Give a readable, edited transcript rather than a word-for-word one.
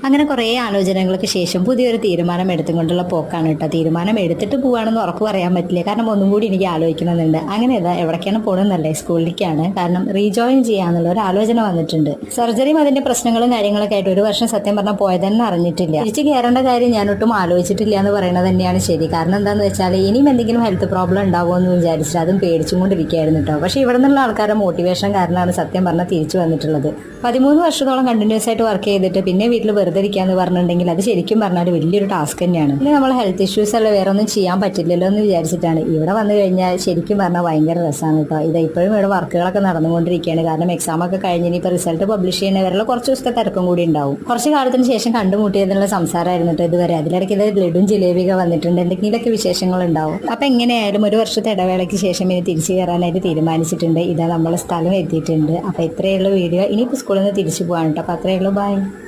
അങ്ങനെ കുറേ ആലോചനകൾക്ക് ശേഷം പുതിയൊരു തീരുമാനം എടുത്തുകൊണ്ടുള്ള പോക്കാണ് കേട്ടോ. തീരുമാനം എടുത്തിട്ട് പോവാണെന്ന് ഉറപ്പ് പറയാൻ പറ്റില്ല, കാരണം ഒന്നും കൂടി എനിക്ക് ആലോചിക്കണമെന്നുണ്ട്. അങ്ങനെ ഇതാ എവിടേക്കാണ് പോകണമെന്നല്ലേ, സ്കൂളിലേക്കാണ്. കാരണം റീജോയിൻ ചെയ്യാന്നുള്ള ഒരു ആലോചന വന്നിട്ടുണ്ട്. സർജറിയും അതിന്റെ പ്രശ്നങ്ങളും കാര്യങ്ങളൊക്കെ ആയിട്ട് ഒരു വർഷം സത്യം പറഞ്ഞാൽ പോയതെന്നെ അറിഞ്ഞിട്ടില്ല. തിരിച്ച് കയറേണ്ട കാര്യം ഞാൻ ഒട്ടും ആലോചിച്ചിട്ടില്ല എന്ന് പറയുന്നത് തന്നെയാണ് ശരി. കാരണം എന്താണെന്ന് വെച്ചാൽ ഇനിയും എന്തെങ്കിലും ഹെൽത്ത് പ്രോബ്ലം ഉണ്ടാവുമോ എന്ന് വിചാരിച്ചിട്ട് അതും പേടിച്ചും കൊണ്ടിരിക്കുകയായിരുന്നു കേട്ടോ. പക്ഷേ ഇവിടെ നിന്നുള്ള ആൾക്കാരുടെ മോട്ടിവേഷൻ കാരണമാണ് സത്യം പറഞ്ഞാൽ തിരിച്ചു വന്നിട്ടുള്ളത്. 13 വർഷത്തോളം കണ്ടിന്യൂസ് ആയിട്ട് വർക്ക് ചെയ്തിട്ട് പിന്നെ വീട്ടിൽ വെറുതെ ഇരിക്കാന്ന് പറഞ്ഞിട്ടുണ്ടെങ്കിൽ അത് ശരിക്കും പറഞ്ഞാൽ വലിയൊരു ടാസ്ക് തന്നെയാണ്. പിന്നെ നമ്മൾ ഹെൽത്ത് ഇഷ്യൂസ് അല്ല വേറെ ഒന്നും ചെയ്യാൻ പറ്റില്ലല്ലോ എന്ന് വിചാരിച്ചിട്ടാണ് ഇവിടെ വന്നു കഴിഞ്ഞാൽ ശരിക്കും പറഞ്ഞാൽ ഭയങ്കര രസമാണ് കേട്ടോ. ഇത് ഇപ്പോഴും ഇവിടെ വർക്കുകളൊക്കെ നടന്നുകൊണ്ടിരിക്കുകയാണ്. കാരണം എക്സാം ഒക്കെ കഴിഞ്ഞ് ഇനിയിപ്പോൾ റിസൾട്ട് പബ്ലിഷ് ചെയ്യുന്നവരെല്ലാം കുറച്ച് ദിവസത്തെ തിരക്കും കൂടി ഉണ്ടാവും. കുറച്ച് കാലത്തിന് ശേഷം കണ്ടുമുട്ടിയതിനുള്ള സംസാരമായിരുന്നു കേട്ടോ ഇതുവരെ. അതിലിടയ്ക്ക് ലഡും ജിലേബിയൊക്കെ വന്നിട്ടുണ്ട്, എന്തെങ്കിലുമൊക്കെ വിശേഷങ്ങൾ ഉണ്ടാവും. അപ്പം എങ്ങനെയായാലും ഒരു വർഷത്തെ ഇടവേളയ്ക്ക് ശേഷം ഇനി തിരിച്ചു കയറാനായിട്ട് തീരുമാനിച്ചിട്ടുണ്ട്. ഇതാ നമ്മളെ സ്ഥലം എത്തിയിട്ടുണ്ട്. അപ്പം ഇത്രയുള്ള വീഡിയോ. ഇനിയിപ്പോൾ സ്കൂളിൽ നിന്ന് തിരിച്ചു പോകാൻ കേട്ടോ. അപ്പം അത്രയേ ഉള്ളൂ. ബൈ.